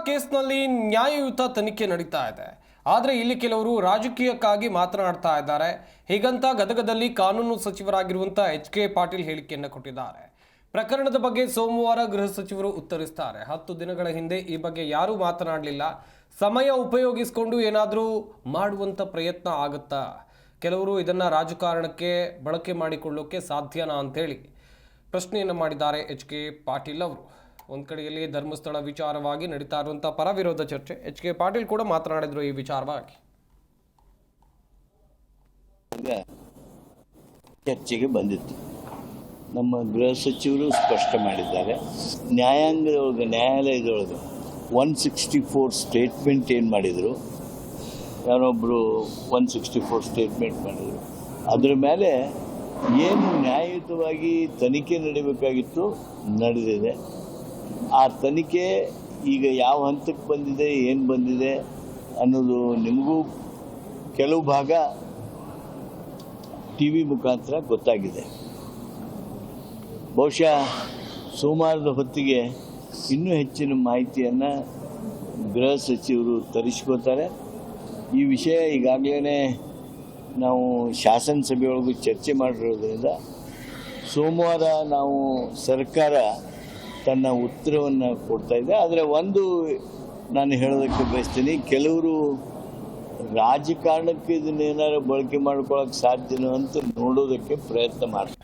ಕೇಸ್ನಲ್ಲಿ ನ್ಯಾಯಯುತ ತನಿಖೆ ನಡೀತಾ ಇದೆ. ಆದರೆ ಇಲ್ಲಿ ಕೆಲವರು ರಾಜಕೀಯಕ್ಕಾಗಿ ಮಾತನಾಡ್ತಾ ಇದ್ದಾರೆ. ಹೀಗಂತ ಗದಗದಲ್ಲಿ ಕಾನೂನು ಸಚಿವರಾಗಿರುವಂತಹ ಎಚ್.ಕೆ. ಪಾಟೀಲ್ ಹೇಳಿಕೆಯನ್ನು ಕೊಟ್ಟಿದ್ದಾರೆ. ಪ್ರಕರಣದ ಬಗ್ಗೆ ಸೋಮವಾರ ಗೃಹ ಸಚಿವರು ಉತ್ತರಿಸ್ತಾರೆ. 10 ದಿನಗಳ ಹಿಂದೆ ಈ ಬಗ್ಗೆ ಯಾರೂ ಮಾತನಾಡಲಿಲ್ಲ. ಸಮಯ ಉಪಯೋಗಿಸಿಕೊಂಡು ಏನಾದರೂ ಮಾಡುವಂಥ ಪ್ರಯತ್ನ ಆಗುತ್ತಾ? ಕೆಲವರು ಇದನ್ನು ರಾಜಕಾರಣಕ್ಕೆ ಬಳಕೆ ಮಾಡಿಕೊಳ್ಳೋಕೆ ಸಾಧ್ಯನಾ ಅಂತೇಳಿ ಪ್ರಶ್ನೆಯನ್ನು ಮಾಡಿದ್ದಾರೆ ಎಚ್.ಕೆ. ಪಾಟೀಲ್ ಅವರು. ಒಂದು ಕಡೆಯಲ್ಲಿ ಧರ್ಮಸ್ಥಳ ವಿಚಾರವಾಗಿ ನಡೀತಾ ಇರುವಂಥ ಪರ ವಿರೋಧ ಚರ್ಚೆ. ಎಚ್.ಕೆ. ಪಾಟೀಲ್ ಕೂಡ ಮಾತನಾಡಿದ್ರು ಈ ವಿಚಾರವಾಗಿ. ಚರ್ಚೆಗೆ ಬಂದಿತ್ತು. ನಮ್ಮ ಗೃಹ ಸಚಿವರು ಸ್ಪಷ್ಟ ಮಾಡಿದ್ದಾರೆ. ನ್ಯಾಯಾಲಯದೊಳಗೆ 164 ಸ್ಟೇಟ್ಮೆಂಟ್ ಏನು ಮಾಡಿದರು, ಯಾರೊಬ್ಬರು 164 ಸ್ಟೇಟ್ಮೆಂಟ್ ಮಾಡಿದರು. ಅದರ ಮೇಲೆ ಏನು ನ್ಯಾಯಯುತವಾಗಿ ತನಿಖೆ ನಡೀಬೇಕಾಗಿತ್ತು ನಡೆದಿದೆ. ಆ ತನಿಖೆ ಈಗ ಯಾವ ಹಂತಕ್ಕೆ ಬಂದಿದೆ, ಏನು ಬಂದಿದೆ ಅನ್ನೋದು ನಿಮಗೂ ಕೆಲವು ಭಾಗ ಟಿ ವಿ ಮುಖಾಂತರ ಗೊತ್ತಾಗಿದೆ. ಬಹುಶಃ ಸೋಮವಾರದ ಹೊತ್ತಿಗೆ ಇನ್ನೂ ಹೆಚ್ಚಿನ ಮಾಹಿತಿಯನ್ನು ಗೃಹ ಸಚಿವರು ತರಿಸ್ಕೋತಾರೆ. ಈ ವಿಷಯ ಈಗಾಗಲೇ ನಾವು ಶಾಸನಸಭೆಯೊಳಗೂ ಚರ್ಚೆ ಮಾಡಿರೋದ್ರಿಂದ ಸೋಮವಾರ ನಾವು ಸರ್ಕಾರ ತನ್ನ ಉತ್ತರವನ್ನು ಕೊಡ್ತಾ ಇದೆ. ಆದರೆ ಒಂದು ನಾನು ಹೇಳೋದಕ್ಕೆ ಬಯಸ್ತೀನಿ, ಕೆಲವರು ರಾಜಕಾರಣಕ್ಕೆ ಇದನ್ನೇನಾದ್ರು ಬಳಕೆ ಮಾಡ್ಕೊಳ್ಳೋಕೆ ಸಾಧ್ಯನೋ ಅಂತ ನೋಡೋದಕ್ಕೆ ಪ್ರಯತ್ನ ಮಾಡ್ತಾರೆ.